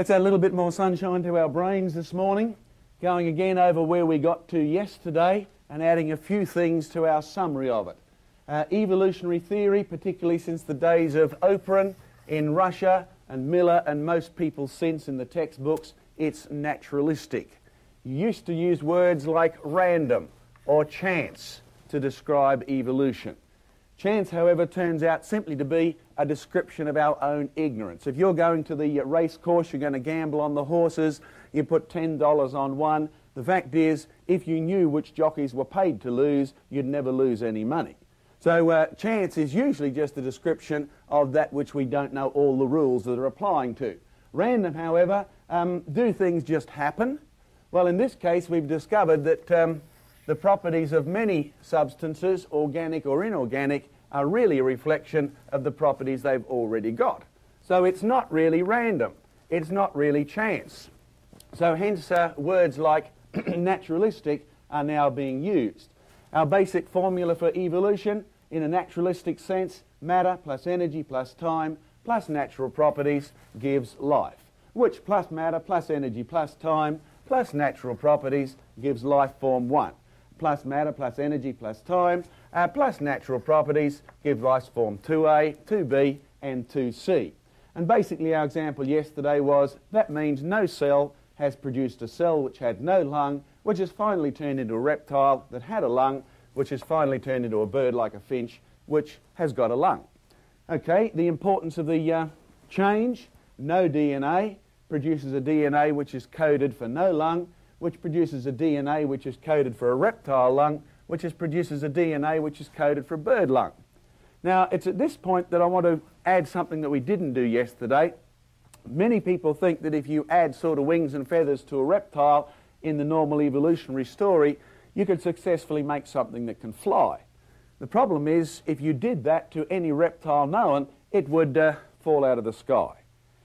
Let's add a little bit more sunshine to our brains this morning, going again over where we got to yesterday and adding a few things to our summary of it. Evolutionary theory, particularly since the days of Oparin in Russia and Miller and most people since in the textbooks, it's naturalistic. You used to use words like random or chance to describe evolution. Chance, however, turns out simply to be a description of our own ignorance. If you're going to the race course, you're going to gamble on the horses, you put $10 on one. The fact is, if you knew which jockeys were paid to lose, you'd never lose any money. So chance is usually just a description of that which we don't know all the rules that are applying to. Random, however, do things just happen? Well, in this case, we've discovered that the properties of many substances, organic or inorganic, are really a reflection of the properties they've already got. So it's not really random. It's not really chance. So hence words like naturalistic are now being used. Our basic formula for evolution, in a naturalistic sense, matter plus energy plus time plus natural properties gives life, which plus matter plus energy plus time plus natural properties gives life form 1. Plus matter plus energy plus time plus natural properties give life form 2A, 2B and 2C. And basically our example yesterday was that means no cell has produced a cell which had no lung, which has finally turned into a reptile that had a lung, which has finally turned into a bird like a finch, which has got a lung. Okay, the importance of the change, no DNA produces a DNA which is coded for no lung, which produces a DNA which is coded for a reptile lung, which produces a DNA which is coded for a bird lung. Now, it's at this point that I want to add something that we didn't do yesterday. Many people think that if you add sort of wings and feathers to a reptile in the normal evolutionary story, you could successfully make something that can fly. The problem is, if you did that to any reptile known, it would fall out of the sky.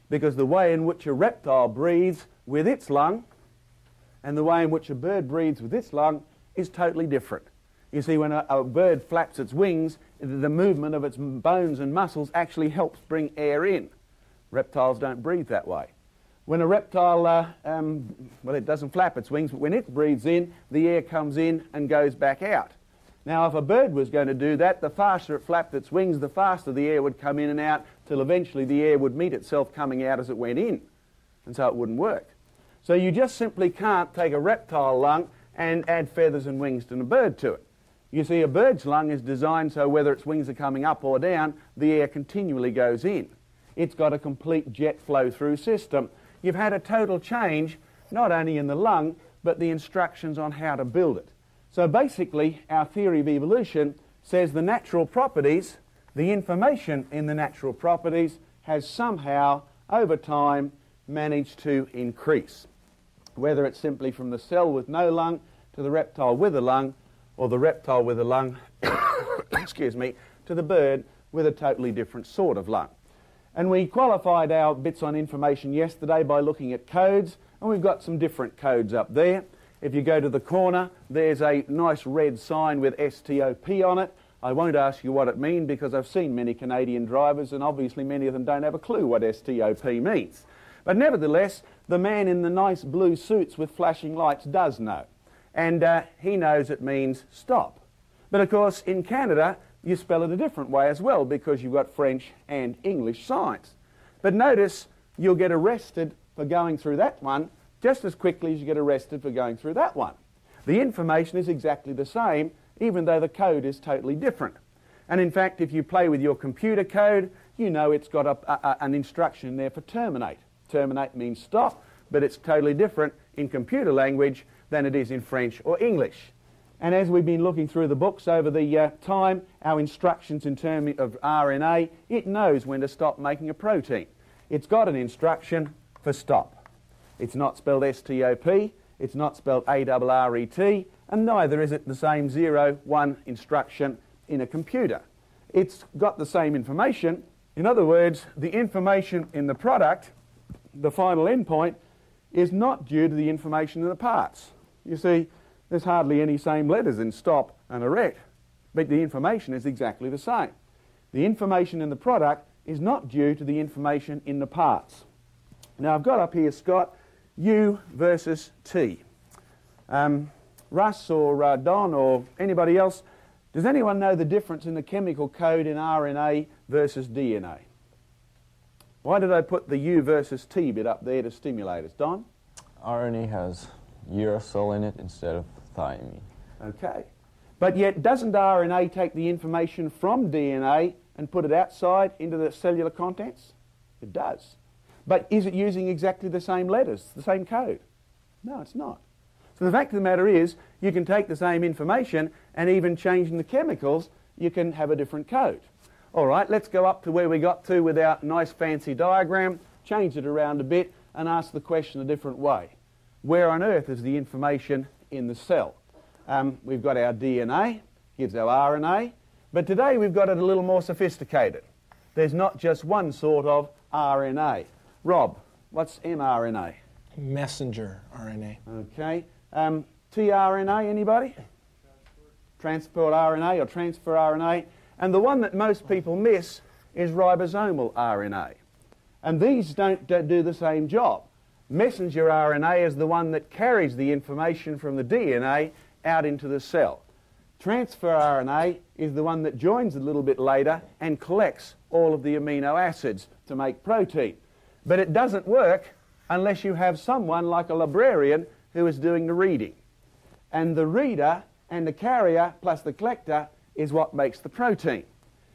Because the way in which a reptile breathes with its lung and the way in which a bird breathes with its lung is totally different. You see, when a bird flaps its wings, the movement of its bones and muscles actually helps bring air in. Reptiles don't breathe that way. When a reptile, well, it doesn't flap its wings, but when it breathes in, the air comes in and goes back out. Now, if a bird was going to do that, the faster it flapped its wings, the faster the air would come in and out, till eventually the air would meet itself coming out as it went in. And so it wouldn't work. So you just simply can't take a reptile lung and add feathers and wings to a bird to it. You see, a bird's lung is designed so whether its wings are coming up or down, the air continually goes in. It's got a complete jet flow through system. You've had a total change, not only in the lung, but the instructions on how to build it. So basically, our theory of evolution says the natural properties, the information in the natural properties has somehow, over time, managed to increase. Whether it's simply from the cell with no lung to the reptile with a lung, or the reptile with a lung, excuse me, to the bird with a totally different sort of lung. And we qualified our bits on information yesterday by looking at codes, and we've got some different codes up there. If you go to the corner, there's a nice red sign with STOP on it. I won't ask you what it means because I've seen many Canadian drivers and obviously many of them don't have a clue what STOP means. But nevertheless, the man in the nice blue suits with flashing lights does know. And he knows it means stop. But of course, in Canada, you spell it a different way as well because you've got French and English signs. But notice you'll get arrested for going through that one just as quickly as you get arrested for going through that one. The information is exactly the same, even though the code is totally different. And in fact, if you play with your computer code, you know it's got an instruction there for terminate. Terminate means stop, but it's totally different in computer language than it is in French or English. And as we've been looking through the books over the time, our instructions in terms of RNA, it knows when to stop making a protein. It's got an instruction for stop. It's not spelled S-T-O-P, it's not spelled A-R-R-E-T, and neither is it the same 0-1 instruction in a computer. It's got the same information. In other words, the information in the product, the final endpoint, is not due to the information in the parts. You see, there's hardly any same letters in stop and arrête, but the information is exactly the same. The information in the product is not due to the information in the parts. Now I've got up here, Scott, U versus T. Russ or Don or anybody else, does anyone know the difference in the chemical code in RNA versus DNA? Why did I put the U versus T bit up there to stimulate us? Don? RNA has uracil in it instead of thymine. Okay. But yet, doesn't RNA take the information from DNA and put it outside into the cellular contents? It does. But is it using exactly the same letters, the same code? No, it's not. So the fact of the matter is, you can take the same information and even changing the chemicals, you can have a different code. All right, let's go up to where we got to with our nice fancy diagram, change it around a bit and ask the question a different way. Where on earth is the information in the cell? We've got our DNA, gives our RNA, but today we've got it a little more sophisticated. There's not just one sort of RNA. Rob, what's mRNA? Messenger RNA. Okay. tRNA, anybody? Transport RNA or transfer RNA. And the one that most people miss is ribosomal RNA. And these don't do the same job. Messenger RNA is the one that carries the information from the DNA out into the cell. Transfer RNA is the one that joins a little bit later and collects all of the amino acids to make protein. But it doesn't work unless you have someone like a librarian who is doing the reading. And the reader and the carrier plus the collector is what makes the protein.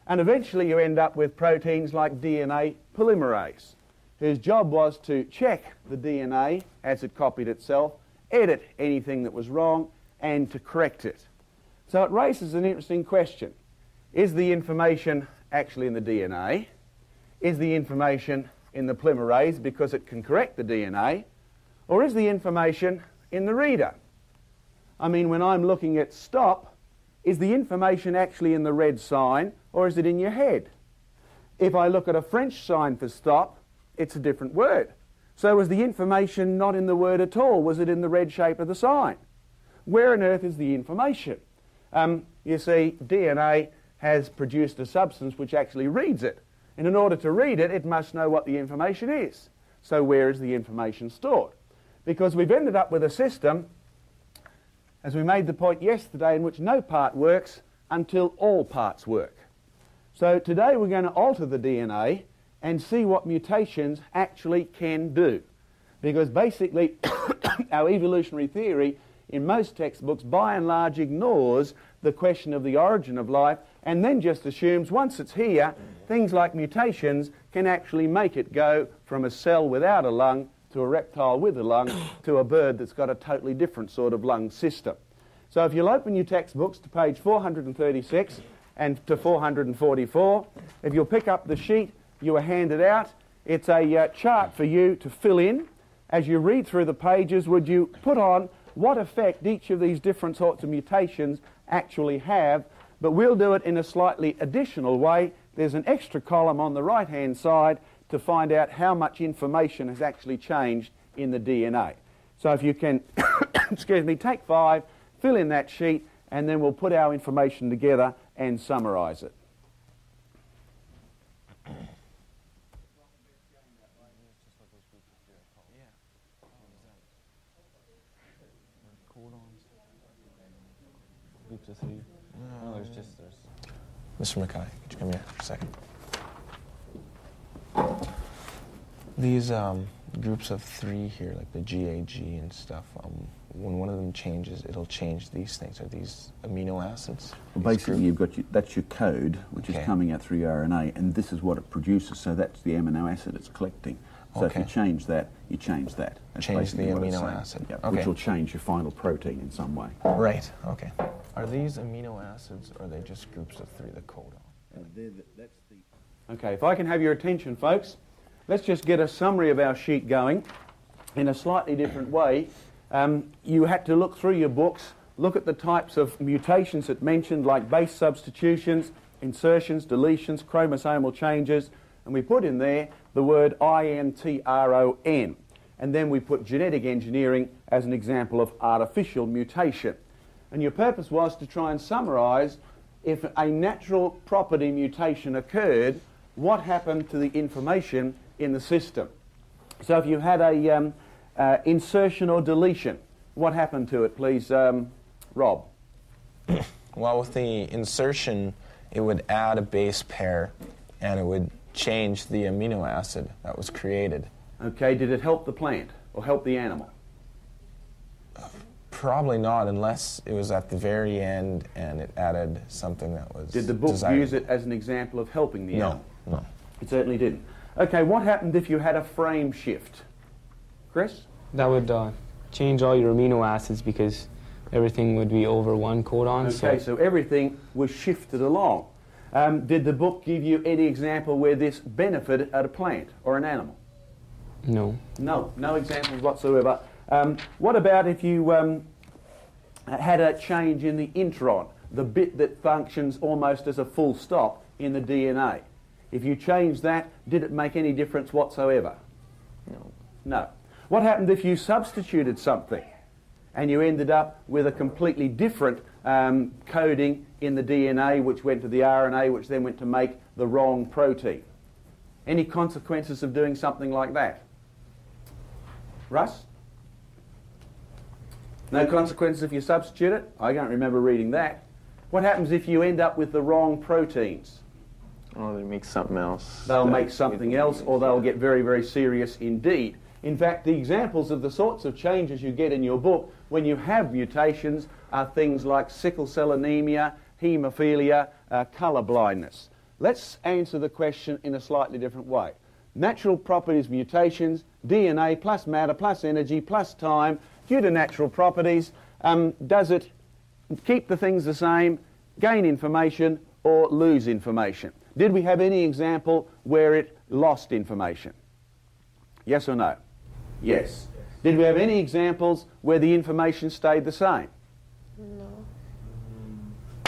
And eventually you end up with proteins like DNA polymerase, whose job was to check the DNA as it copied itself, edit anything that was wrong, and to correct it. So it raises an interesting question. Is the information actually in the DNA? Is the information in the polymerase because it can correct the DNA? Or is the information in the reader? I mean, when I'm looking at stop, is the information actually in the red sign or is it in your head? If I look at a French sign for stop, it's a different word. So was the information not in the word at all? Was it in the red shape of the sign? Where on earth is the information? You see, DNA has produced a substance which actually reads it. And in order to read it, it must know what the information is. So where is the information stored? Because we've ended up with a system, as we made the point yesterday, in which no part works until all parts work. So today we're going to alter the DNA and see what mutations actually can do. Because basically our evolutionary theory in most textbooks by and large ignores the question of the origin of life and then just assumes once it's here, things like mutations can actually make it go from a cell without a lung to a reptile with a lung to a bird that's got a totally different sort of lung system. So if you'll open your textbooks to page 436 and to 444, if you'll pick up the sheet you were handed out, it's a chart for you to fill in. As you read through the pages, would you put on what effect each of these different sorts of mutations actually have, but we'll do it in a slightly additional way. There's an extra column on the right-hand side to find out how much information has actually changed in the DNA. So if you can, excuse me, take 5, fill in that sheet, and then we'll put our information together and summarise it. No, there's Mr. Mackay, could you come here for a second? These groups of 3 here, like the GAG and stuff, when one of them changes, it'll change these things. Are these amino acids? Well, basically, you've got that's your code, which is coming out through your RNA, and this is what it produces. So that's the amino acid it's collecting. So if you change that, you change that. That's change the amino acid. Yep, which will change your final protein in some way. Right, okay. Are these amino acids, or are they just groups of 3 that code on? Okay, if I can have your attention, folks, let's just get a summary of our sheet going in a slightly different way. You had to look through your books, look at the types of mutations it mentioned, like base substitutions, insertions, deletions, chromosomal changes, and we put in there the word INTRON. And then we put genetic engineering as an example of artificial mutation. And your purpose was to try and summarise if a natural property mutation occurred, what happened to the information in the system. So if you had a insertion or deletion, what happened to it, please, Rob? Well, with the insertion, it would add a base pair, and it would change the amino acid that was created. Okay, did it help the plant or help the animal? Probably not, unless it was at the very end and it added something that was Did the book desirable. use it as an example of helping the animal? No. It certainly didn't. Okay, what happened if you had a frame shift? Chris? That would change all your amino acids because everything would be over one codon. Okay, so everything was shifted along. Did the book give you any example where this benefited a plant or an animal? No. No examples whatsoever. What about if you had a change in the intron, the bit that functions almost as a full stop in the DNA? If you changed that, did it make any difference whatsoever? No. What happened if you substituted something and you ended up with a completely different coding in the DNA which went to the RNA which then went to make the wrong protein? Any consequences of doing something like that? Russ? No consequences if you substitute it? I can't remember reading that. What happens if you end up with the wrong proteins? Oh, they make something else. They'll make something else, or they'll get very, very serious indeed. In fact, the examples of the sorts of changes you get in your book when you have mutations are things like sickle cell anemia, haemophilia, colour blindness. Let's answer the question in a slightly different way. Natural properties mutations, DNA plus matter plus energy plus time, due to natural properties, does it keep the things the same, gain information, or lose information? Did we have any example where it lost information? Yes or no? Yes. Did we have any examples where the information stayed the same? No.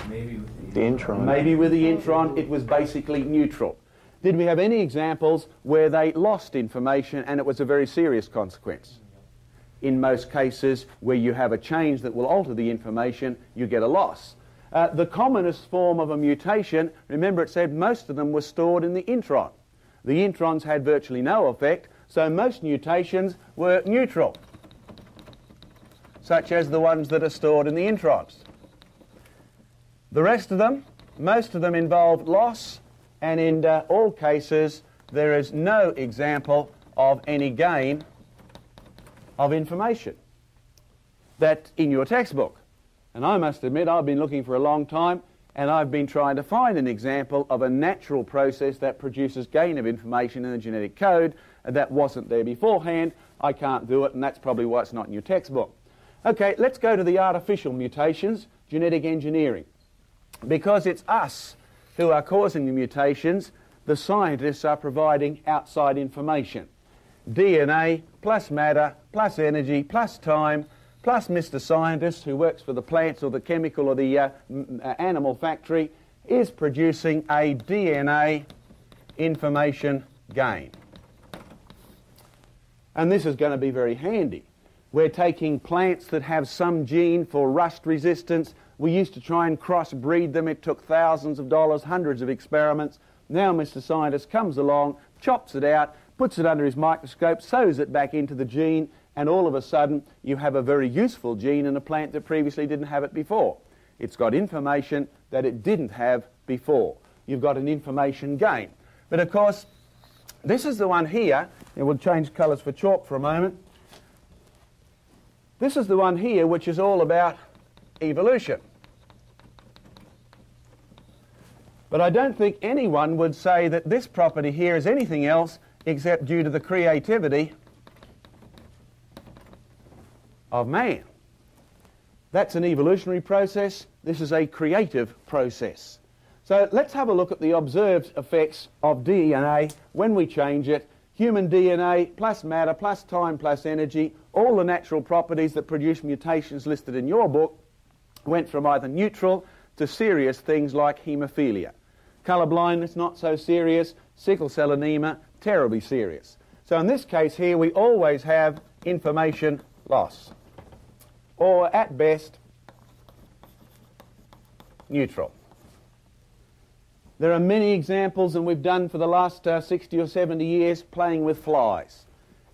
Maybe with the intron. Maybe with the intron it was basically neutral. Did we have any examples where they lost information and it was a very serious consequence? In most cases where you have a change that will alter the information, you get a loss. The commonest form of a mutation, remember it said most of them were stored in the intron. The introns had virtually no effect, so most mutations were neutral, such as the ones that are stored in the introns. The rest of them, most of them involved loss, and in all cases there is no example of any gain of information. That's in your textbook. And I must admit I've been looking for a long time and I've been trying to find an example of a natural process that produces gain of information in the genetic code that wasn't there beforehand. I can't do it, and that's probably why it's not in your textbook. Okay, let's go to the artificial mutations, genetic engineering. Because it's us who are causing the mutations, the scientists are providing outside information. DNA plus matter plus energy plus time plus Mr. Scientist, who works for the plants or the chemical or the animal factory, is producing a DNA information gain. And this is going to be very handy. We're taking plants that have some gene for rust resistance. We used to try and crossbreed them. It took thousands of dollars, hundreds of experiments. Now Mr. Scientist comes along, chops it out, puts it under his microscope, sews it back into the gene, and all of a sudden you have a very useful gene in a plant that previously didn't have it before. It's got information that it didn't have before. You've got an information gain. But of course, this is the one here, and we'll change colours for chalk for a moment. This is the one here which is all about evolution. But I don't think anyone would say that this property here is anything else except due to the creativity of man. That's an evolutionary process. This is a creative process. So let's have a look at the observed effects of DNA when we change it. Human DNA plus matter plus time plus energy, all the natural properties that produce mutations listed in your book went from either neutral to serious things like haemophilia. Colour blindness, not so serious. Sickle cell anemia, terribly serious. So in this case here, we always have information loss, or at best, neutral. There are many examples, and we've done for the last 60 or 70 years playing with flies.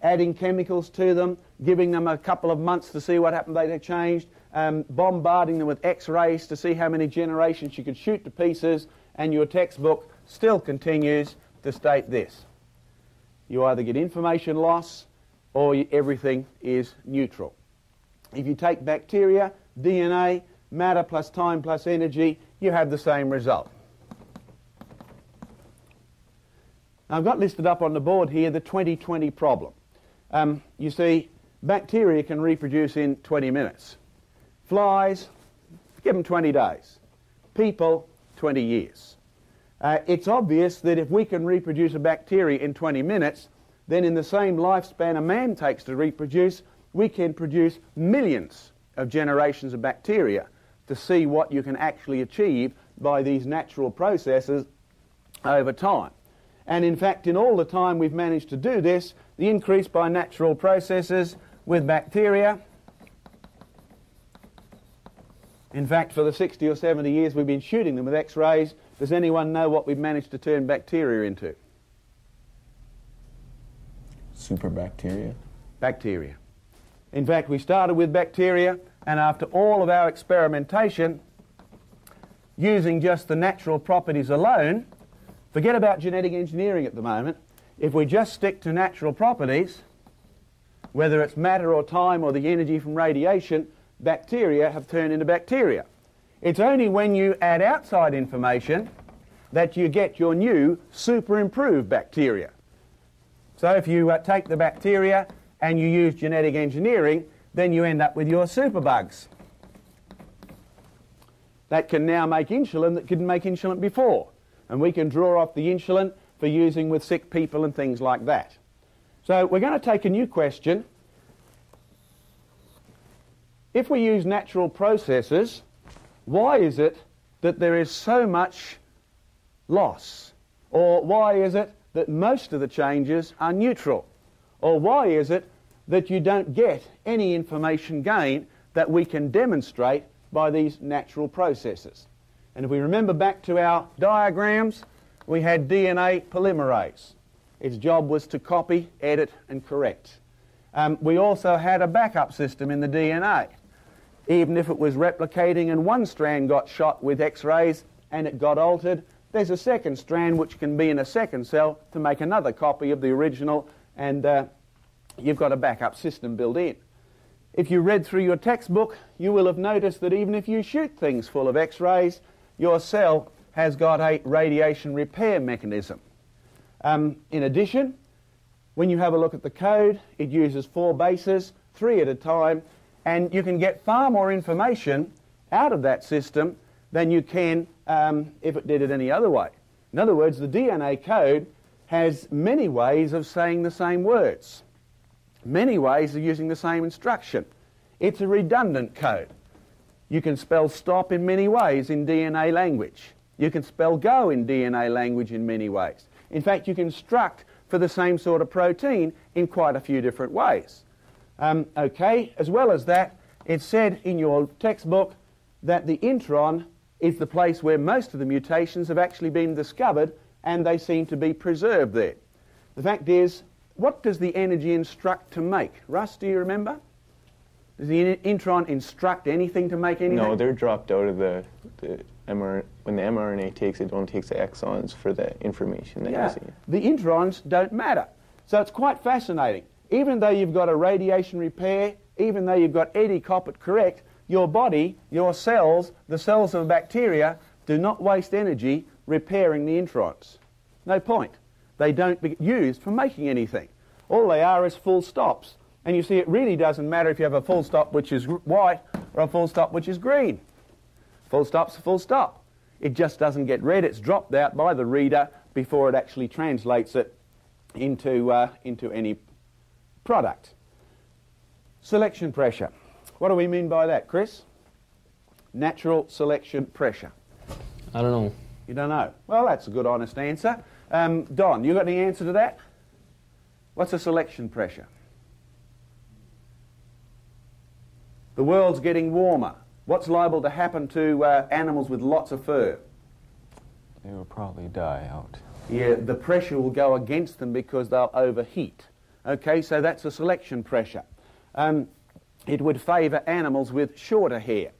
adding chemicals to them, giving them a couple of months to see what happened, they changed, bombarding them with X-rays to see how many generations you could shoot to pieces, and your textbook still continues to state this. You either get information loss or everything is neutral. If you take bacteria, DNA, matter plus time plus energy, you have the same result. Now, I've got listed up on the board here the 20-20 problem. You see, bacteria can reproduce in 20 minutes. Flies, give them 20 days. People, 20 years. It's obvious that if we can reproduce a bacteria in 20 minutes, then in the same lifespan a man takes to reproduce, we can produce millions of generations of bacteria to see what you can actually achieve by these natural processes over time. And in fact, in all the time we've managed to do this, the increase by natural processes with bacteria, in fact, for the 60 or 70 years we've been shooting them with X-rays, does anyone know what we've managed to turn bacteria into? Superbacteria? Bacteria. In fact, we started with bacteria, and after all of our experimentation, using just the natural properties alone, forget about genetic engineering at the moment, if we just stick to natural properties, whether it's matter or time or the energy from radiation, bacteria have turned into bacteria. It's only when you add outside information that you get your new super improved bacteria. So if you take the bacteria and you use genetic engineering, then you end up with your superbugs that can now make insulin that couldn't make insulin before. And we can draw off the insulin for using with sick people and things like that. So we're going to take a new question. If we use natural processes, why is it that there is so much loss? Or why is it that most of the changes are neutral? Or why is it that you don't get any information gain that we can demonstrate by these natural processes? And if we remember back to our diagrams, we had DNA polymerase. Its job was to copy, edit and correct. We also had a backup system in the DNA. Even if it was replicating and one strand got shot with X-rays and it got altered, there's a second strand which can be in a second cell to make another copy of the original, and you've got a backup system built in. If you read through your textbook, you will have noticed that even if you shoot things full of X-rays, your cell has got a radiation repair mechanism. In addition, when you have a look at the code, it uses 4 bases, 3 at a time, and you can get far more information out of that system than you can if it did it any other way. In other words, the DNA code has many ways of saying the same words, many ways of using the same instruction. It's a redundant code. You can spell stop in many ways in DNA language. You can spell go in DNA language in many ways. In fact, you can instruct for the same sort of protein in quite a few different ways. Okay, as well as that, it's said in your textbook that the intron is the place where most of the mutations have actually been discovered, and they seem to be preserved there. The fact is, what does the energy instruct to make? Russ, do you remember? Does the intron instruct anything to make anything? No, they're dropped out of the mRNA. When the mRNA takes it, it only takes the exons for the information that you see. The introns don't matter. So it's quite fascinating. Even though you've got a radiation repair, even though you've got Eddie Coppett correct, your body, your cells, the cells of bacteria, do not waste energy repairing the introns. No point. They don't get used for making anything. All they are is full stops. And you see, it really doesn't matter if you have a full stop which is white or a full stop which is green. Full stop's a full stop. It just doesn't get read. It's dropped out by the reader before it actually translates it into any product. Selection pressure. What do we mean by that, Chris? Natural selection pressure. I don't know. You don't know? Well, that's a good, honest answer. Don, you got any answer to that? What's a selection pressure? The world's getting warmer. What's liable to happen to animals with lots of fur? They will probably die out. Yeah, the pressure will go against them because they'll overheat. Okay, so that's a selection pressure. It would favour animals with shorter hair.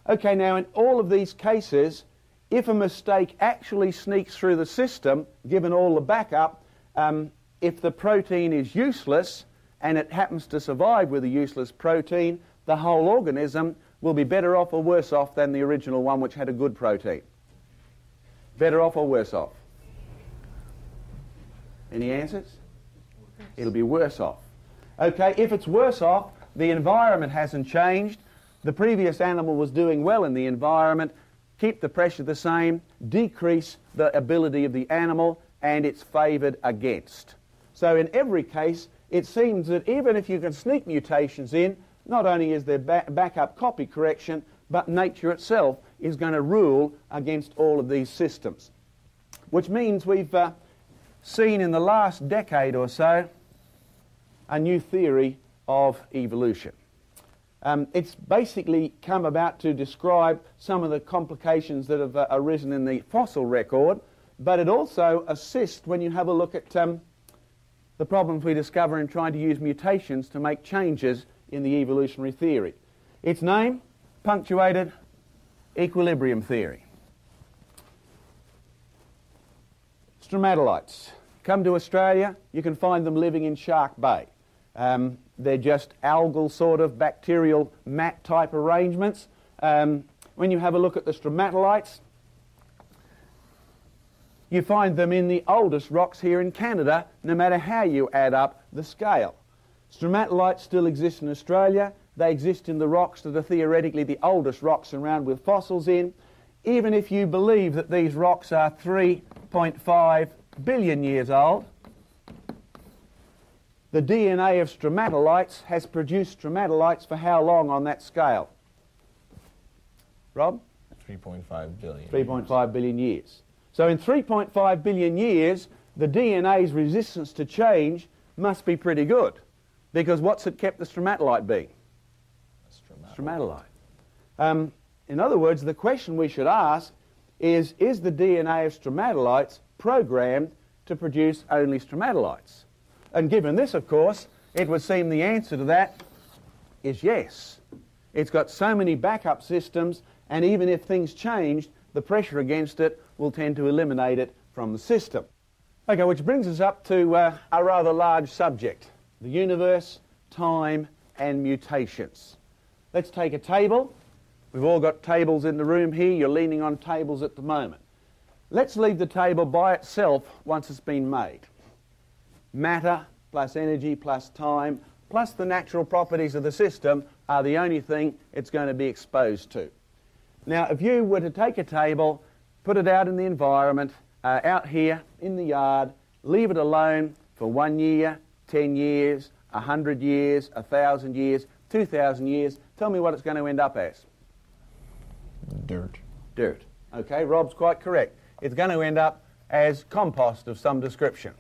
Okay, now in all of these cases, if a mistake actually sneaks through the system, given all the backup, if the protein is useless and it happens to survive with a useless protein, the whole organism will be better off or worse off than the original one which had a good protein. Better off or worse off? Any answers? It'll be worse off. Okay, if it's worse off, the environment hasn't changed. The previous animal was doing well in the environment. Keep the pressure the same, decrease the ability of the animal, and it's favoured against. So in every case, it seems that even if you can sneak mutations in, not only is there backup copy correction, but nature itself is going to rule against all of these systems. Which means we've seen in the last decade or so a new theory of evolution. It's basically come about to describe some of the complications that have arisen in the fossil record, but it also assists when you have a look at the problems we discover in trying to use mutations to make changes in the evolutionary theory. Its name, punctuated equilibrium theory. Stromatolites. Come to Australia, you can find them living in Shark Bay. They're just algal sort of bacterial mat type arrangements. When you have a look at the stromatolites, you find them in the oldest rocks here in Canada, no matter how you add up the scale. Stromatolites still exist in Australia. They exist in the rocks that are theoretically the oldest rocks around with fossils in. Even if you believe that these rocks are 3.5 billion years old, the DNA of stromatolites has produced stromatolites for how long on that scale? Rob? 3.5 billion. 3.5 billion years. So in 3.5 billion years, the DNA's resistance to change must be pretty good. Because what's it kept the stromatolite being? Stromatolite. In other words, the question we should ask is the DNA of stromatolites programmed to produce only stromatolites? And given this, of course, it would seem the answer to that is yes. It's got so many backup systems, and even if things changed, the pressure against it will tend to eliminate it from the system. Okay, which brings us up to a rather large subject, the universe, time, and mutations. Let's take a table. We've all got tables in the room here. You're leaning on tables at the moment. Let's leave the table by itself once it's been made. Matter plus energy plus time plus the natural properties of the system are the only thing it's going to be exposed to. Now, if you were to take a table, put it out in the environment, out here in the yard, leave it alone for 1 year, 10 years, 100 years, 1,000 years, 2,000 years, tell me what it's going to end up as. Dirt. Dirt. Okay, Rob's quite correct. It's going to end up as compost of some description.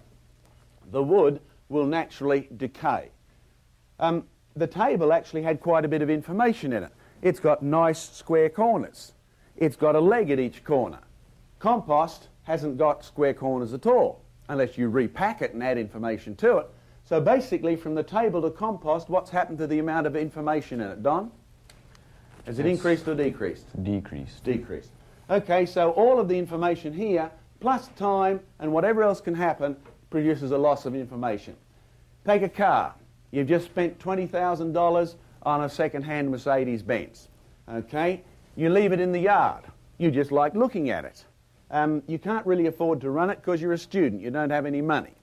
The wood will naturally decay. The table actually had quite a bit of information in it. It's got nice square corners. It's got a leg at each corner. Compost hasn't got square corners at all, unless you repack it and add information to it. So basically, from the table to compost, what's happened to the amount of information in it, Don? Has it increased or decreased? Decreased. Decreased. Okay, so all of the information here, plus time and whatever else can happen, produces a loss of information. Take a car. You've just spent $20,000 on a second-hand Mercedes-Benz. Okay? You leave it in the yard. You just like looking at it. You can't really afford to run it because you're a student. You don't have any money.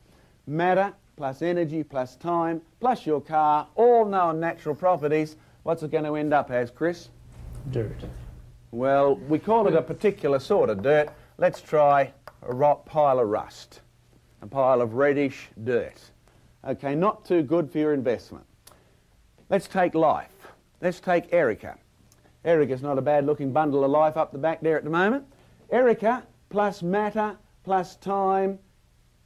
Matter plus energy plus time plus your car, all known natural properties. What's it going to end up as, Chris? Dirt. Well, we call it a particular sort of dirt. Let's try a pile of rust, a pile of reddish dirt. Okay, not too good for your investment. Let's take life. Let's take Erica. Erica's not a bad-looking bundle of life up the back there at the moment. Erica plus matter plus time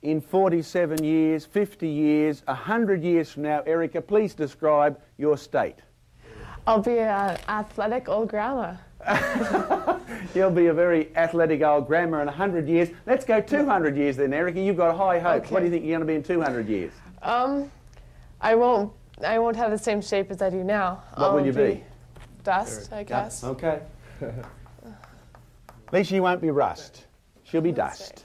in 47 years, 50 years, 100 years from now. Erica, please describe your state. I'll be an athletic old grandma. You'll be a very athletic old grandma in 100 years. Let's go 200 years then, Erica. You've got high hopes. Okay. What do you think you're going to be in 200 years? I won't have the same shape as I do now. What will you be? Dust, I guess. Okay. At least she won't be rust. She'll be dust.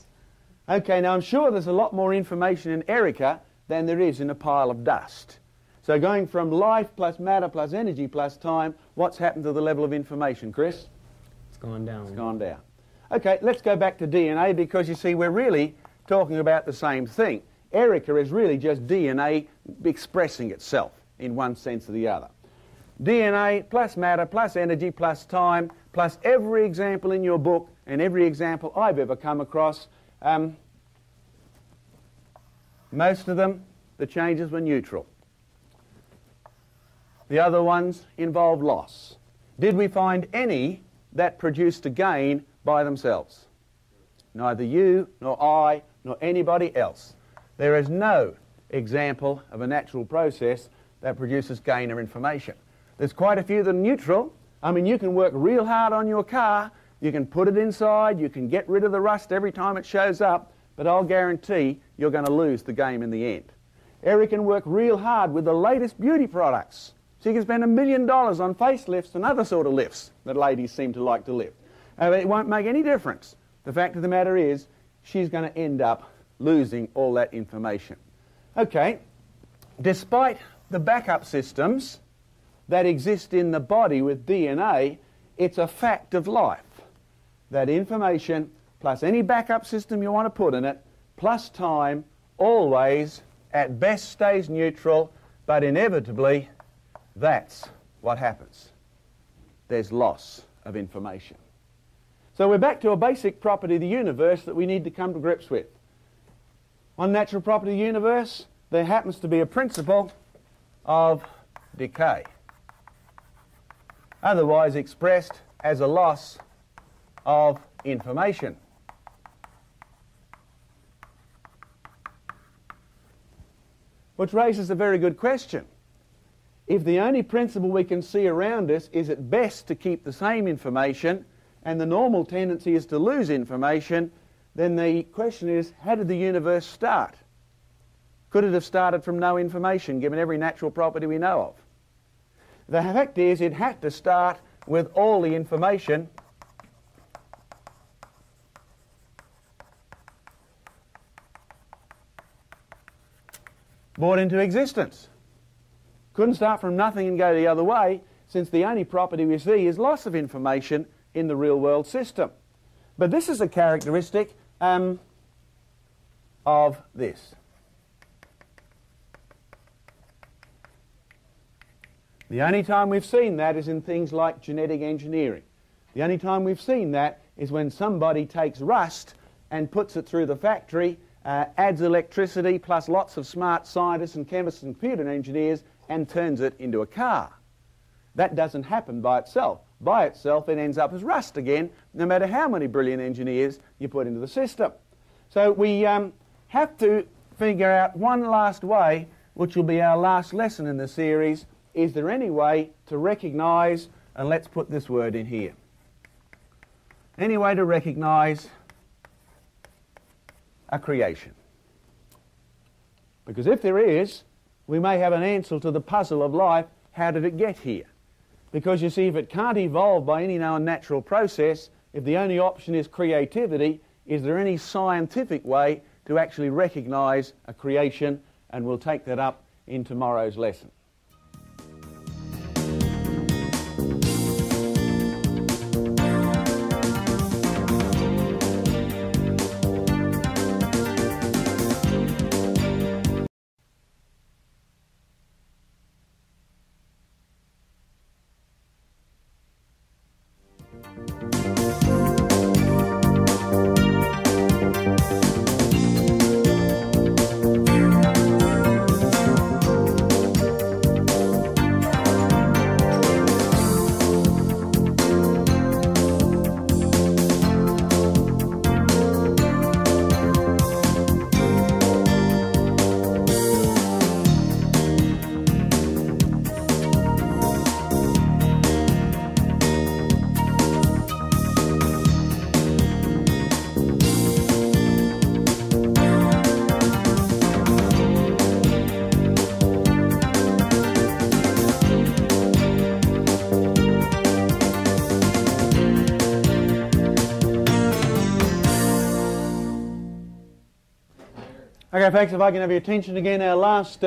Okay, now I'm sure there's a lot more information in Erica than there is in a pile of dust. So going from life plus matter plus energy plus time, what's happened to the level of information, Chris? It's gone down. It's gone down. Okay, let's go back to DNA because you see we're really talking about the same thing. Erica is really just DNA expressing itself in one sense or the other. DNA plus matter plus energy plus time plus every example in your book and every example I've ever come across, most of them, the changes were neutral. The other ones involved loss. Did we find any that produced a gain by themselves? Neither you, nor I, nor anybody else. There is no example of a natural process that produces gain or information. There's quite a few that are neutral. I mean, you can work real hard on your car, you can put it inside, you can get rid of the rust every time it shows up, but I'll guarantee you're going to lose the game in the end. Eric can work real hard with the latest beauty products. So you can spend $1 million on facelifts and other sort of lifts that ladies seem to like to lift. It won't make any difference. The fact of the matter is, she's going to end up losing all that information. Okay, despite the backup systems that exist in the body with DNA, it's a fact of life that information plus any backup system you want to put in it, plus time, always at best stays neutral, but inevitably that's what happens. There's loss of information. So we're back to a basic property of the universe that we need to come to grips with. One natural property of the universe, there happens to be a principle of decay, otherwise expressed as a loss of information. Which raises a very good question. If the only principle we can see around us is at best to keep the same information, and the normal tendency is to lose information, then the question is, how did the universe start? Could it have started from no information, given every natural property we know of? The fact is, it had to start with all the information brought into existence. Couldn't start from nothing and go the other way, since the only property we see is loss of information in the real world system. But this is a characteristic of this. The only time we've seen that is in things like genetic engineering. The only time we've seen that is when somebody takes rust and puts it through the factory, adds electricity plus lots of smart scientists and chemists and computer engineers and turns it into a car. That doesn't happen by itself. By itself it ends up as rust again, no matter how many brilliant engineers you put into the system. So we have to figure out one last way, which will be our last lesson in the series. Is there any way to recognise, and let's put this word in here, any way to recognise a creation? Because if there is, we may have an answer to the puzzle of life, how did it get here? Because you see, if it can't evolve by any known natural process, if the only option is creativity, is there any scientific way to actually recognise a creation? And we'll take that up in tomorrow's lesson. Okay, folks, if I can have your attention again, our last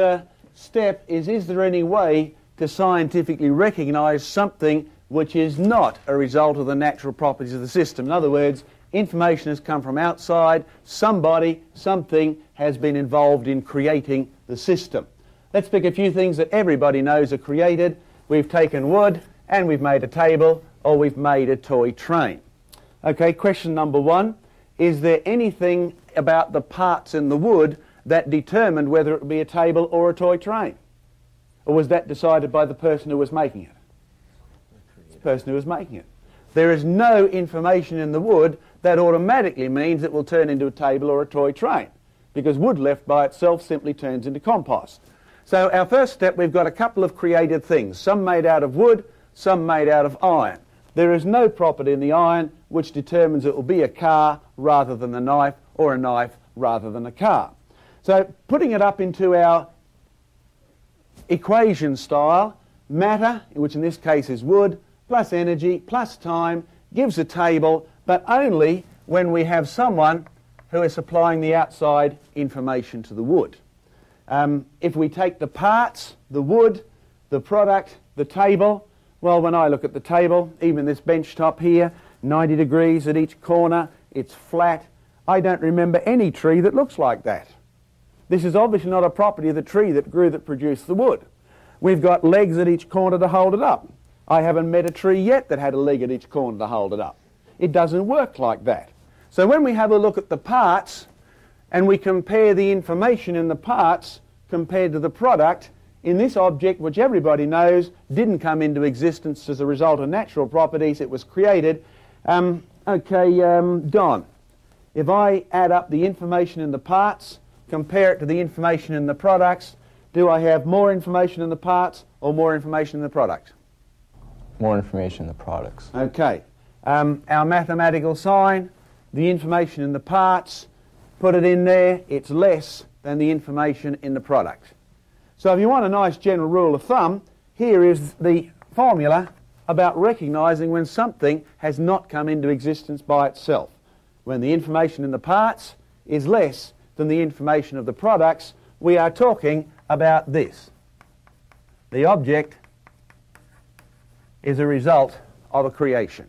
step is there any way to scientifically recognise something which is not a result of the natural properties of the system? In other words, information has come from outside, somebody, something has been involved in creating the system. Let's pick a few things that everybody knows are created. We've taken wood and we've made a table, or we've made a toy train. Okay, question number one. Is there anything about the parts in the wood that determined whether it would be a table or a toy train? Or was that decided by the person who was making it? The person who was making it. There is no information in the wood that automatically means it will turn into a table or a toy train, because wood left by itself simply turns into compost. So our first step, we've got a couple of created things, some made out of wood, some made out of iron. There is no property in the iron which determines it will be a car rather than a knife, or a knife rather than a car. So putting it up into our equation style, matter, which in this case is wood, plus energy, plus time, gives a table, but only when we have someone who is supplying the outside information to the wood. If we take the parts, the wood, the product, the table, well, when I look at the table, even this bench top here, 90 degrees at each corner, it's flat. I don't remember any tree that looks like that. This is obviously not a property of the tree that grew that produced the wood. We've got legs at each corner to hold it up. I haven't met a tree yet that had a leg at each corner to hold it up. It doesn't work like that. So when we have a look at the parts and we compare the information in the parts compared to the product, in this object, which everybody knows didn't come into existence as a result of natural properties, it was created. Don, if I add up the information in the parts, compare it to the information in the products, do I have more information in the parts or more information in the product? More information in the products. Okay. Our mathematical sign, the information in the parts, put it in there, it's less than the information in the product. So if you want a nice general rule of thumb, here is the formula about recognising when something has not come into existence by itself. When the information in the parts is less than the information of the products, we are talking about this. The object is a result of a creation.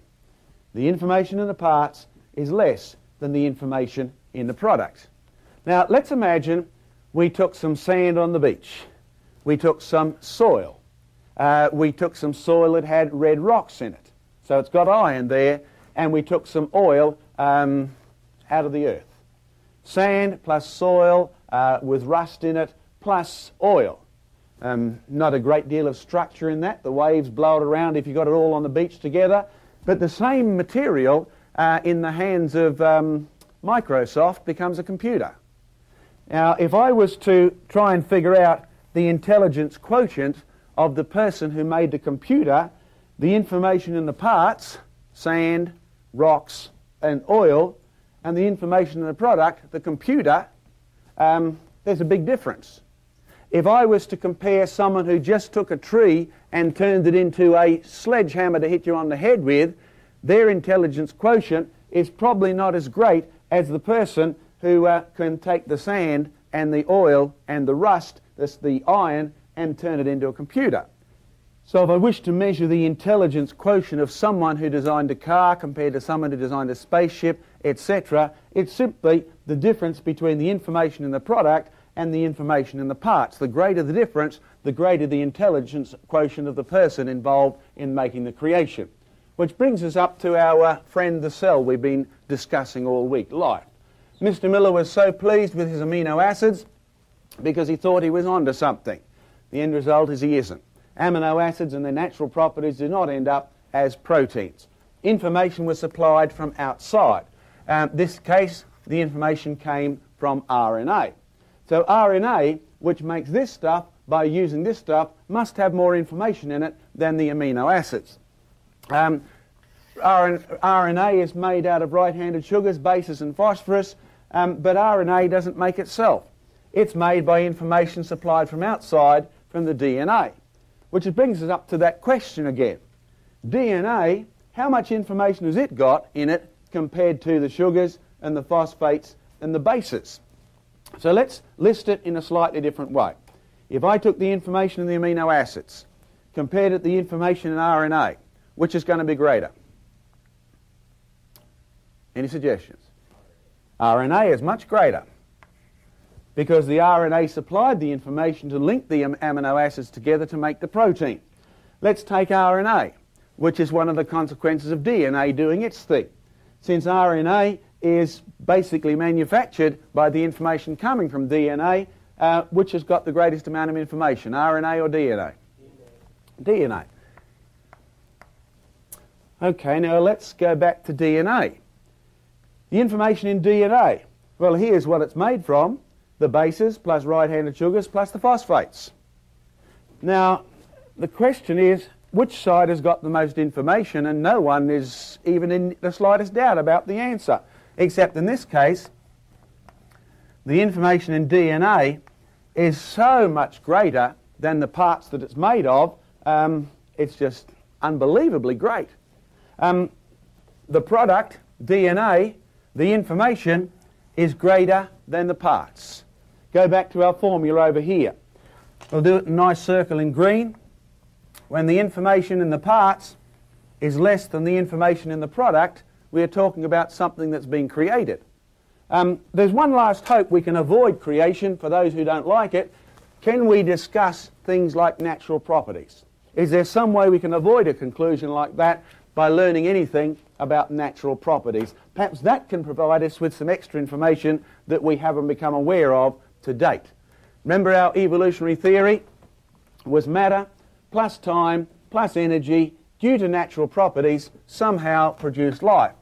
The information in the parts is less than the information in the product. Now let's imagine we took some sand on the beach. We took some soil. We took some soil that had red rocks in it. So it's got iron there. And we took some oil out of the earth. Sand plus soil with rust in it plus oil. Not a great deal of structure in that. The waves blow it around if you got it all on the beach together. But the same material in the hands of Microsoft becomes a computer. Now, if I was to try and figure out the intelligence quotient of the person who made the computer, the information in the parts, sand, rocks, and oil, and the information in the product, the computer, there's a big difference. If I was to compare someone who just took a tree and turned it into a sledgehammer to hit you on the head with, their intelligence quotient is probably not as great as the person who can take the sand and the oil and the rust, that's the iron, and turn it into a computer. So if I wish to measure the intelligence quotient of someone who designed a car compared to someone who designed a spaceship, etc., it's simply the difference between the information in the product and the information in the parts. The greater the difference, the greater the intelligence quotient of the person involved in making the creation. Which brings us up to our friend the cell we've been discussing all week, life. Mr. Miller was so pleased with his amino acids because he thought he was onto something. The end result is he isn't. Amino acids and their natural properties do not end up as proteins. Information was supplied from outside. This case, the information came from RNA. So RNA, which makes this stuff by using this stuff, must have more information in it than the amino acids. RNA is made out of right-handed sugars, bases and phosphorus, but RNA doesn't make itself. It's made by information supplied from outside from the DNA. Which brings us up to that question again. DNA, how much information has it got in it compared to the sugars and the phosphates and the bases? So let's list it in a slightly different way. If I took the information in the amino acids, compared it to the information in RNA, which is going to be greater? Any suggestions? RNA is much greater because the RNA supplied the information to link the amino acids together to make the protein. Let's take RNA, which is one of the consequences of DNA doing its thing. Since RNA is basically manufactured by the information coming from DNA, which has got the greatest amount of information, RNA or DNA? DNA. Okay, now let's go back to DNA. The information in DNA, well, here's what it's made from: the bases plus right-handed sugars plus the phosphates. Now, the question is, which side has got the most information? And no one is even in the slightest doubt about the answer, except in this case, the information in DNA is so much greater than the parts that it's made of, it's just unbelievably great. The product, DNA, the information, is greater than the parts. Go back to our formula over here. We'll do it in a nice circle in green. When the information in the parts is less than the information in the product, we are talking about something that's been created. There's one last hope we can avoid creation for those who don't like it. Can we discuss things like natural properties? Is there some way we can avoid a conclusion like that by learning anything about natural properties? Perhaps that can provide us with some extra information that we haven't become aware of to date. Remember, our evolutionary theory was matter plus time plus energy due to natural properties somehow produced life.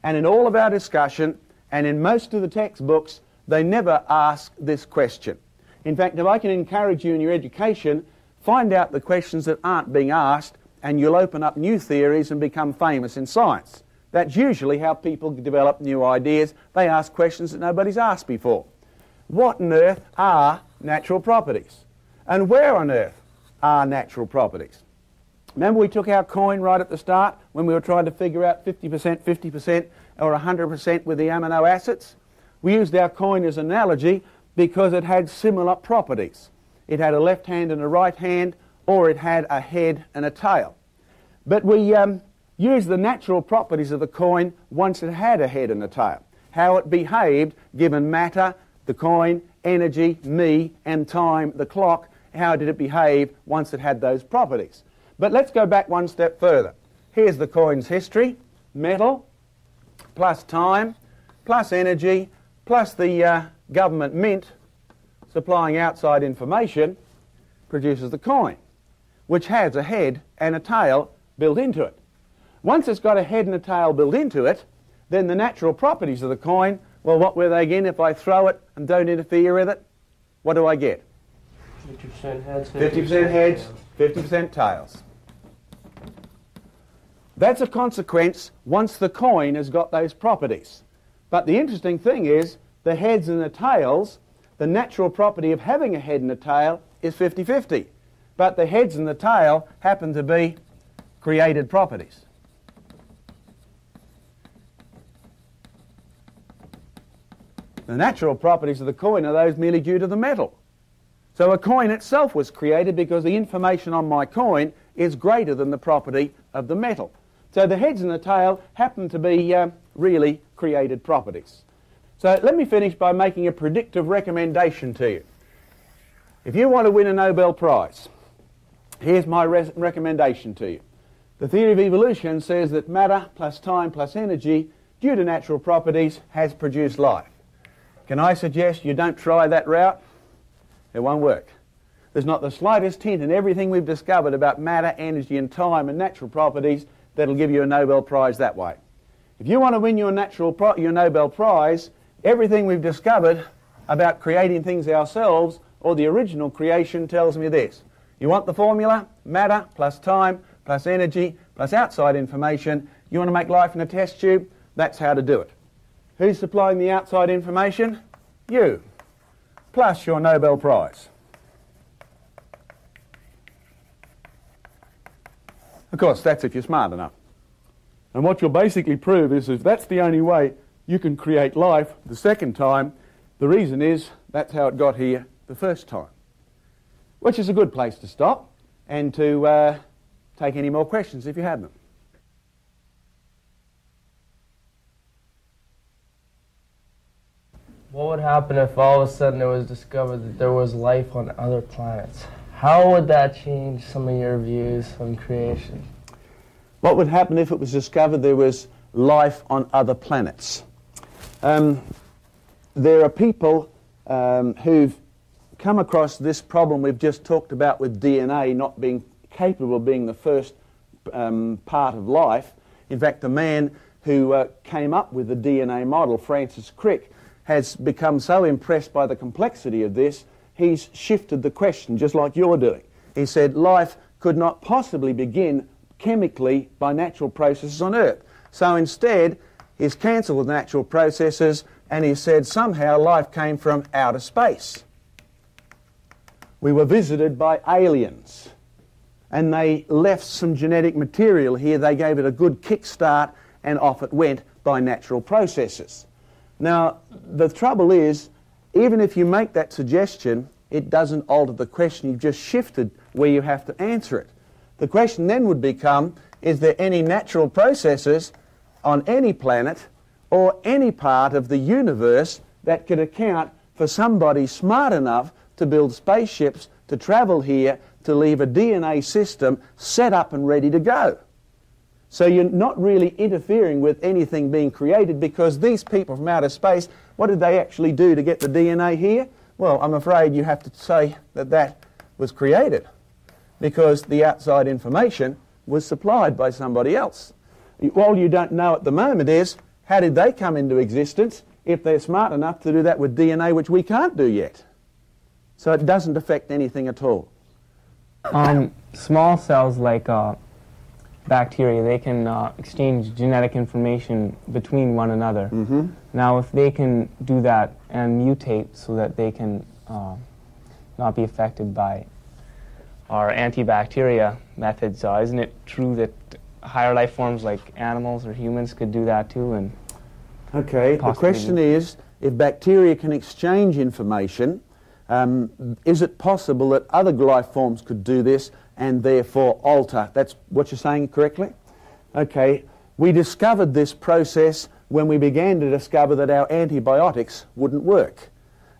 And in all of our discussion and in most of the textbooks, they never ask this question. In fact, if I can encourage you in your education, find out the questions that aren't being asked, and you'll open up new theories and become famous in science. That's usually how people develop new ideas. They ask questions that nobody's asked before. What on earth are natural properties? And where on earth are natural properties? Remember we took our coin right at the start when we were trying to figure out 50%, 50% or 100% with the amino acids? We used our coin as an analogy because it had similar properties. It had a left hand and a right hand, or it had a head and a tail. But we used the natural properties of the coin once it had a head and a tail. How it behaved given matter, the coin, energy, me, and time, the clock. How did it behave once it had those properties? But let's go back one step further. Here's the coin's history. Metal plus time plus energy plus the government mint supplying outside information produces the coin, which has a head and a tail built into it. Once it's got a head and a tail built into it, then the natural properties of the coin, well, what were they again? If I throw it and don't interfere with it, what do I get? 50% heads, 50% heads, 50% tails. That's a consequence once the coin has got those properties. But the interesting thing is, the heads and the tails, the natural property of having a head and a tail is 50-50. But the heads and the tail happen to be created properties. The natural properties of the coin are those merely due to the metal. So a coin itself was created because the information on my coin is greater than the property of the metal. So the heads and the tail happen to be really created properties. So let me finish by making a predictive recommendation to you. If you want to win a Nobel Prize, here's my recommendation to you. The theory of evolution says that matter plus time plus energy, due to natural properties, has produced life. Can I suggest you don't try that route? It won't work. There's not the slightest hint in everything we've discovered about matter, energy and time and natural properties that'll give you a Nobel Prize that way. If you want to win your Nobel Prize, everything we've discovered about creating things ourselves or the original creation tells me this. You want the formula? Matter plus time plus energy plus outside information. You want to make life in a test tube? That's how to do it. Who's supplying the outside information? You, plus your Nobel Prize. Of course, that's if you're smart enough. And what you'll basically prove is if that's the only way you can create life the second time, The reason is that's how it got here the first time, which is a good place to stop and to take any more questions if you have them. What would happen if all of a sudden it was discovered that there was life on other planets? How would that change some of your views on creation? What would happen if it was discovered there was life on other planets? There are people who've come across this problem we've just talked about with DNA not being capable of being the first part of life. In fact, the man who came up with the DNA model, Francis Crick, has become so impressed by the complexity of this, he's shifted the question just like you're doing. He said life could not possibly begin chemically by natural processes on Earth. So instead, he's cancelled the natural processes and he said somehow life came from outer space. We were visited by aliens and they left some genetic material here. They gave it a good kickstart and off it went by natural processes. Now, the trouble is, even if you make that suggestion, it doesn't alter the question. You've just shifted where you have to answer it. The question then would become, is there any natural processes on any planet or any part of the universe that could account for somebody smart enough to build spaceships, to travel here, to leave a DNA system set up and ready to go? So you're not really interfering with anything being created, because these people from outer space, what did they actually do to get the DNA here? Well, I'm afraid you have to say that that was created, because the outside information was supplied by somebody else. All you don't know at the moment is, how did they come into existence if they're smart enough to do that with DNA, which we can't do yet? So it doesn't affect anything at all. Small cells like bacteria, they can exchange genetic information between one another. Mm-hmm. Now, if they can do that and mutate so that they can not be affected by our antibacteria methods, isn't it true that higher life forms like animals or humans could do that too? And okay, the question is, if bacteria can exchange information, is it possible that other life forms could do this and therefore alter? That's what you're saying correctly? Okay, we discovered this process when we began to discover that our antibiotics wouldn't work.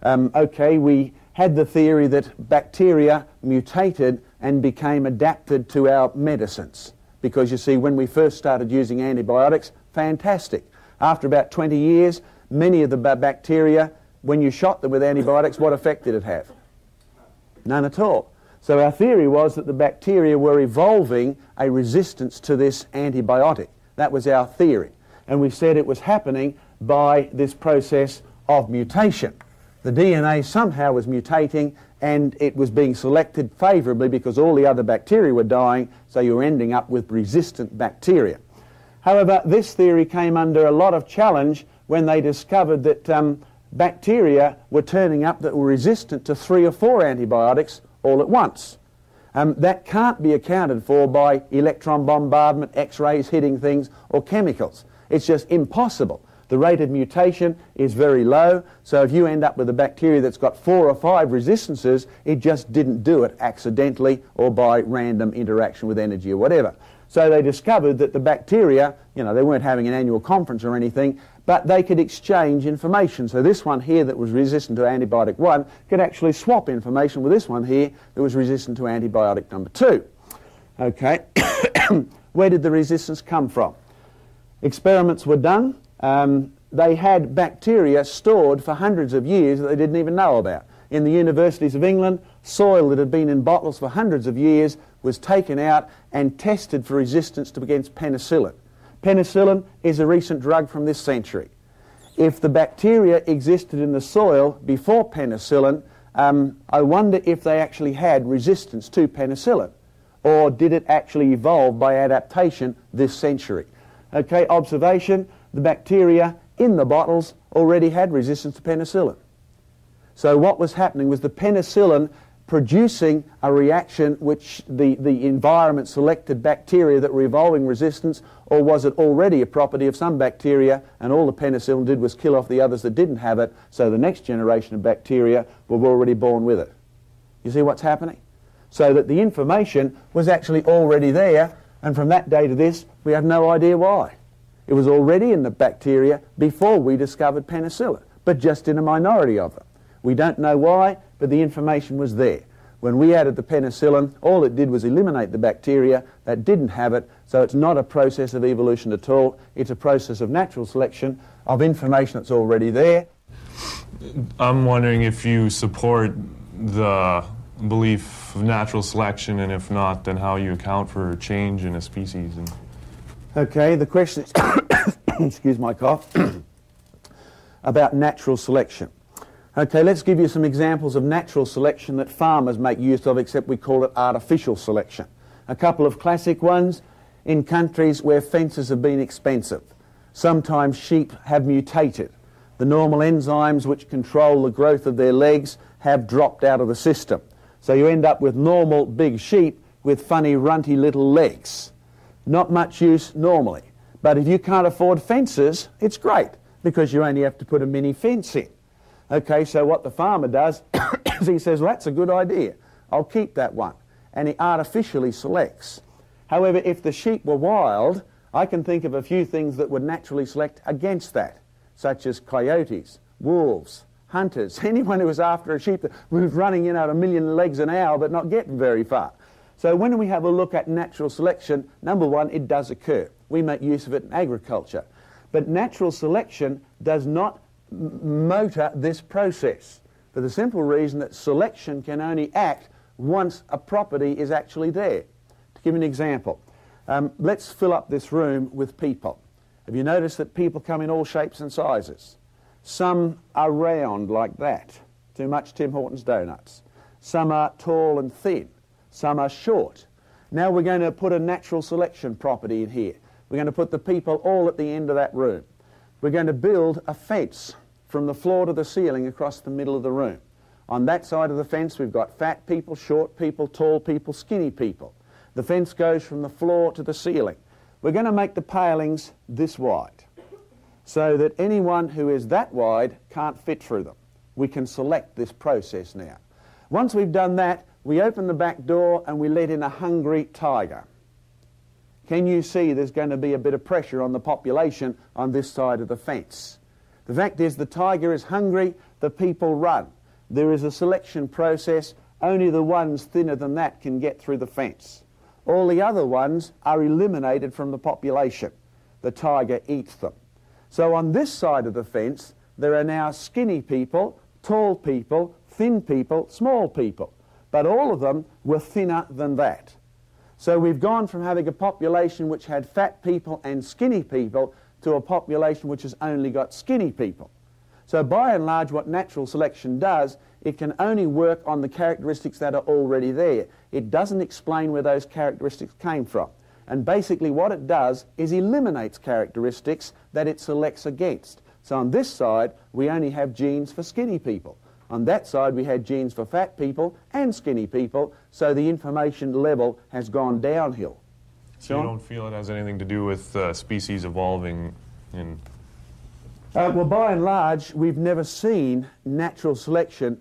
Okay, we had the theory that bacteria mutated and became adapted to our medicines. Because you see, when we first started using antibiotics, fantastic. After about 20 years, many of the bacteria, when you shot them with antibiotics, what effect did it have? None at all. So our theory was that the bacteria were evolving a resistance to this antibiotic. That was our theory. And we said it was happening by this process of mutation. The DNA somehow was mutating and it was being selected favourably because all the other bacteria were dying, so you were ending up with resistant bacteria. However, this theory came under a lot of challenge when they discovered that bacteria were turning up that were resistant to 3 or 4 antibiotics all at once. That can't be accounted for by electron bombardment, X-rays hitting things, or chemicals. It's just impossible. The rate of mutation is very low, so if you end up with a bacteria that's got 4 or 5 resistances, it just didn't do it accidentally or by random interaction with energy or whatever. So they discovered that the bacteria, you know, they weren't having an annual conference or anything, but they could exchange information. So this one here that was resistant to antibiotic 1 could actually swap information with this one here that was resistant to antibiotic number 2. Okay, where did the resistance come from? Experiments were done. They had bacteria stored for hundreds of years that they didn't even know about. In the universities of England, soil that had been in bottles for hundreds of years was taken out and tested for resistance against penicillin. Penicillin is a recent drug from this century. If the bacteria existed in the soil before penicillin, I wonder if they actually had resistance to penicillin, or did it actually evolve by adaptation this century? Okay, observation, the bacteria in the bottles already had resistance to penicillin. So what was happening was the penicillin producing a reaction which the environment selected bacteria that were evolving resistance, or was it already a property of some bacteria and all the penicillin did was kill off the others that didn't have it, so the next generation of bacteria were already born with it? You see what's happening? So that the information was actually already there, and from that day to this we have no idea why. It was already in the bacteria before we discovered penicillin, but just in a minority of them. We don't know why, but the information was there. When we added the penicillin, all it did was eliminate the bacteria that didn't have it, so it's not a process of evolution at all. It's a process of natural selection of information that's already there. I'm wondering if you support the belief of natural selection, and if not, then how you account for change in a species. Okay, the question is, excuse my cough, about natural selection. Okay, let's give you some examples of natural selection that farmers make use of, except we call it artificial selection. A couple of classic ones in countries where fences have been expensive. Sometimes sheep have mutated. The normal enzymes which control the growth of their legs have dropped out of the system. So you end up with normal big sheep with funny runty little legs. Not much use normally. But if you can't afford fences, it's great, because you only have to put a mini fence in. Okay, so what the farmer does is he says, well, that's a good idea. I'll keep that one. And he artificially selects. However, if the sheep were wild, I can think of a few things that would naturally select against that, such as coyotes, wolves, hunters, anyone who was after a sheep that was running in at 1,000,000 legs an hour but not getting very far. So when we have a look at natural selection, number one, it does occur. We make use of it in agriculture. But natural selection does not motor this process, for the simple reason that selection can only act once a property is actually there. To give you an example, let's fill up this room with people. Have you noticed that people come in all shapes and sizes? Some are round like that, too much Tim Hortons donuts. Some are tall and thin. Some are short. Now we're going to put a natural selection property in here. We're going to put the people all at the end of that room. We're going to build a fence from the floor to the ceiling across the middle of the room. On that side of the fence we've got fat people, short people, tall people, skinny people. The fence goes from the floor to the ceiling. We're going to make the palings this wide, so that anyone who is that wide can't fit through them. We can select this process now. Once we've done that, we open the back door and we let in a hungry tiger. Can you see there's going to be a bit of pressure on the population on this side of the fence? The fact is the tiger is hungry, the people run. There is a selection process, only the ones thinner than that can get through the fence. All the other ones are eliminated from the population. The tiger eats them. So on this side of the fence, there are now skinny people, tall people, thin people, small people. But all of them were thinner than that. So we've gone from having a population which had fat people and skinny people to a population which has only got skinny people. So by and large what natural selection does, it can only work on the characteristics that are already there. It doesn't explain where those characteristics came from. And basically what it does is eliminates characteristics that it selects against. So on this side we only have genes for skinny people. On that side we had genes for fat people and skinny people, so the information level has gone downhill. So you don't feel it has anything to do with species evolving in... Well, by and large, we've never seen natural selection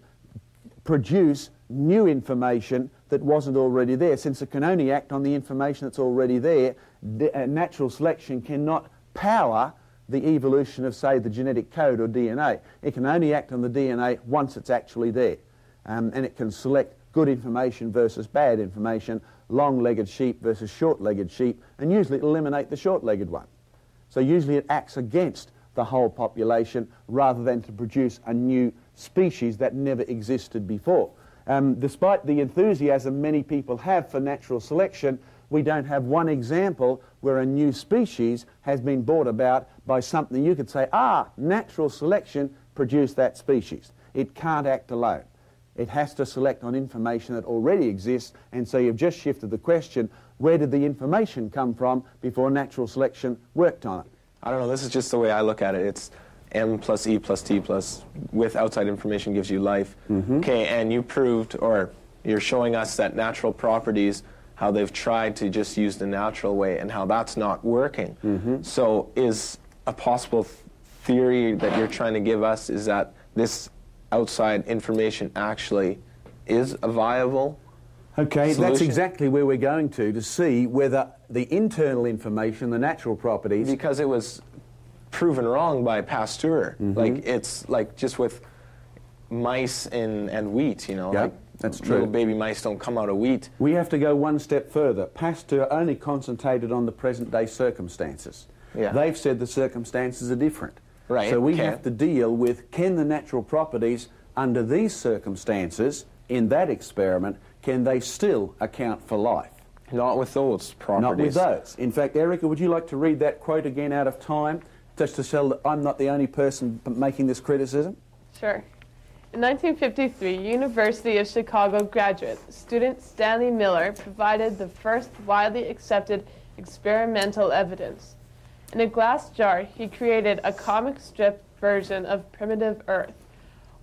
produce new information that wasn't already there. Since it can only act on the information that's already there, natural selection cannot power the evolution of, say, the genetic code or DNA. It can only act on the DNA once it's actually there. And it can select good information versus bad information, long-legged sheep versus short-legged sheep, and usually it'll eliminate the short-legged one. So usually it acts against the whole population rather than to produce a new species that never existed before. Despite the enthusiasm many people have for natural selection, we don't have one example where a new species has been brought about by something you could say, natural selection produced that species. It can't act alone. It has to select on information that already exists, and so you've just shifted the question, where did the information come from before natural selection worked on it? I don't know, this is just the way I look at it. It's M plus E plus T plus with outside information gives you life. Okay, and you proved, or you're showing us that natural properties, how they've tried to just use the natural way and how that's not working. So is a possible theory that you're trying to give us is that this outside information actually is a viable solution? That's exactly where we're going to see whether the internal information, the natural properties... Because it was proven wrong by Pasteur. Like, it's like just with mice and wheat, you know. Yeah, like that's true. Little baby mice don't come out of wheat. We have to go one step further. Pasteur only concentrated on the present-day circumstances. Yeah. They've said the circumstances are different. Right. So we have to deal with, can the natural properties under these circumstances, in that experiment, can they still account for life? Not with those properties. Not with those. In fact, Erica, would you like to read that quote again out of time, just to show that I'm not the only person making this criticism? Sure. In 1953, University of Chicago graduate student Stanley Miller provided the first widely accepted experimental evidence. In a glass jar, he created a comic strip version of primitive Earth.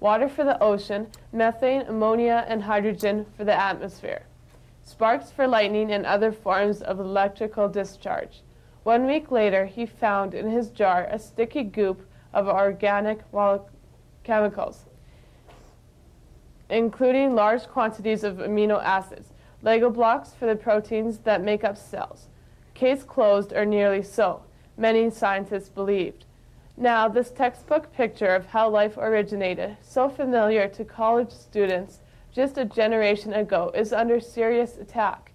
Water for the ocean, methane, ammonia, and hydrogen for the atmosphere. Sparks for lightning and other forms of electrical discharge. 1 week later, he found in his jar a sticky goop of organic chemicals, including large quantities of amino acids, Lego blocks for the proteins that make up cells. Case closed, or nearly so, many scientists believed. Now, this textbook picture of how life originated, so familiar to college students just a generation ago, is under serious attack.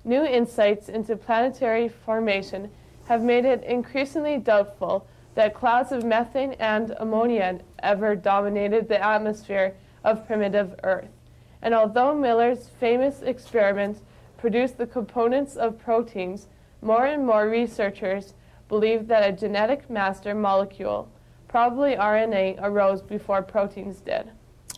New insights into planetary formation have made it increasingly doubtful that clouds of methane and ammonia ever dominated the atmosphere of primitive Earth. And although Miller's famous experiments produced the components of proteins, more and more researchers believe that a genetic master molecule, probably RNA, arose before proteins did.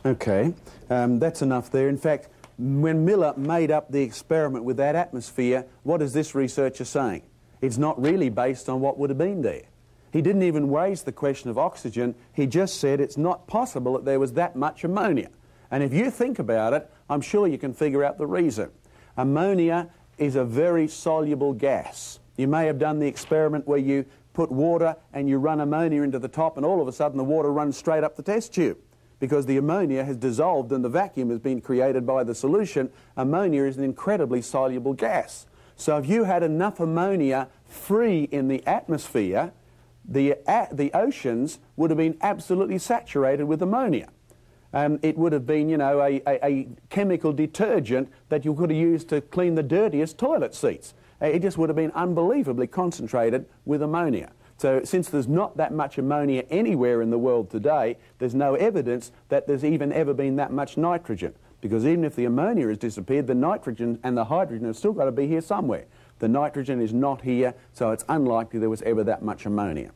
Okay, that's enough there. In fact, when Miller made up the experiment with that atmosphere, what is this researcher saying? It's not really based on what would have been there. He didn't even raise the question of oxygen. He just said it's not possible that there was that much ammonia. And if you think about it, I'm sure you can figure out the reason. Ammonia is a very soluble gas. You may have done the experiment where you put water and you run ammonia into the top, and all of a sudden the water runs straight up the test tube because the ammonia has dissolved and the vacuum has been created by the solution. Ammonia is an incredibly soluble gas. So if you had enough ammonia free in the atmosphere, the oceans would have been absolutely saturated with ammonia. It would have been, you know, a chemical detergent that you could have used to clean the dirtiest toilet seats. It just would have been unbelievably concentrated with ammonia. So since there's not that much ammonia anywhere in the world today, there's no evidence that there's even ever been that much nitrogen. Because even if the ammonia has disappeared, the nitrogen and the hydrogen have still got to be here somewhere. The nitrogen is not here, so it's unlikely there was ever that much ammonia.